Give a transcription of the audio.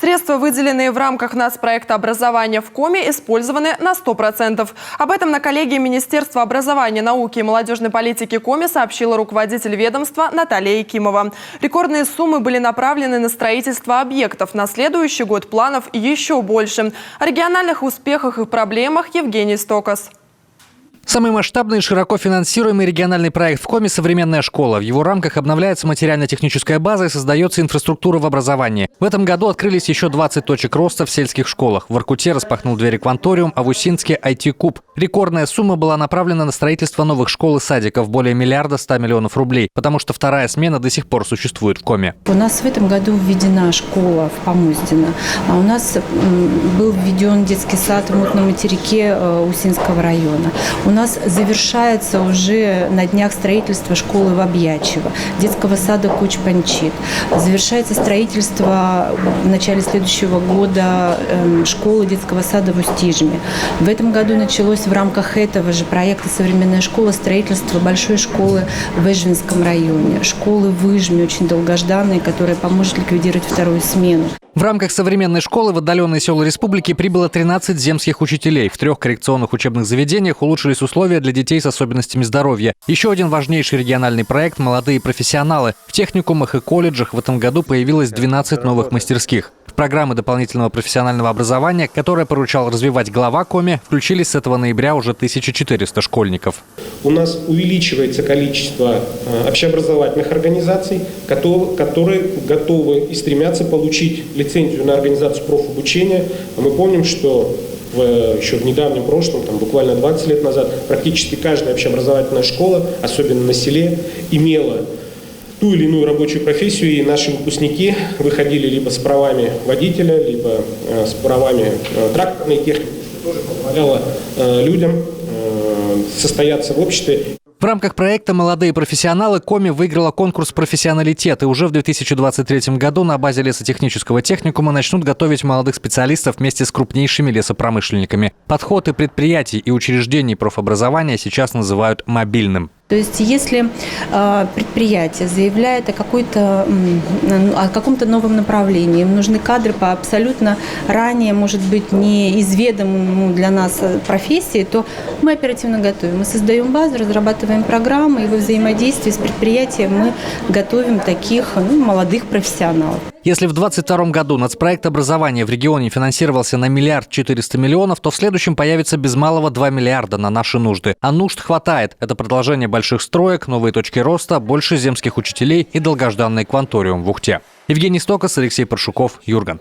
Средства, выделенные в рамках нацпроекта образования в Коми, использованы на 100%. Об этом на коллегии Министерства образования, науки и молодежной политики Коми сообщила руководитель ведомства Наталья Якимова. Рекордные суммы были направлены на строительство объектов. На следующий год планов еще больше. О региональных успехах и проблемах Евгений Стокас. Самый масштабный и широко финансируемый региональный проект в Коми – «Современная школа». В его рамках обновляется материально-техническая база и создается инфраструктура в образовании. В этом году открылись еще 20 точек роста в сельских школах. В Воркуте распахнул двери Кванториум, а в Усинске – IT-куб. Рекордная сумма была направлена на строительство новых школ и садиков – более 1 100 000 000 рублей, потому что вторая смена до сих пор существует в Коми. У нас в этом году введена школа в Помоздино. У нас был введен детский сад в Мутном материке Усинского района. У нас завершается уже на днях строительство школы в Обьячево, детского сада Куч-Панчит. Завершается строительство в начале следующего года школы детского сада в Устижме. В этом году началось в рамках этого же проекта «Современная школа» строительство большой школы в Эжвинском районе, школы в Выжме, очень долгожданной, которая поможет ликвидировать вторую смену. В рамках современной школы в отдаленные села республики прибыло 13 земских учителей. В 3 коррекционных учебных заведениях улучшились условия для детей с особенностями здоровья. Еще один важнейший региональный проект – «Молодые профессионалы». В техникумах и колледжах в этом году появилось 12 новых мастерских. В программы дополнительного профессионального образования, которое поручал развивать глава Коми, включились с этого ноября уже 1400 школьников. У нас увеличивается количество общеобразовательных организаций, которые готовы и стремятся получить лицензию на организацию профобучения. Мы помним, что еще в недавнем прошлом, буквально 20 лет назад, практически каждая общеобразовательная школа, особенно на селе, имела ту или иную рабочую профессию, и наши выпускники выходили либо с правами водителя, либо с правами тракторной техники, что тоже позволяло людям состояться в обществе. В рамках проекта «Молодые профессионалы» Коми выиграла конкурс «Профессионалитет», и уже в 2023 году на базе лесотехнического техникума начнут готовить молодых специалистов вместе с крупнейшими лесопромышленниками. Подходы предприятий и учреждений профобразования сейчас называют мобильным. То есть, если предприятие заявляет о каком-то новом направлении, им нужны кадры по абсолютно ранее, может быть, неизведанному для нас профессии, то мы оперативно готовим. Мы создаем базу, разрабатываем программы, и во взаимодействии с предприятием мы готовим таких молодых профессионалов. Если в 2022 году нацпроект образования в регионе финансировался на 1 400 000 000, то в следующем появится без малого 2 миллиарда на наши нужды. А нужд хватает. Это продолжение больших строек, новые точки роста, больше земских учителей и долгожданный Кванториум в Ухте. Евгений Стокас, Алексей Паршуков, Юрган.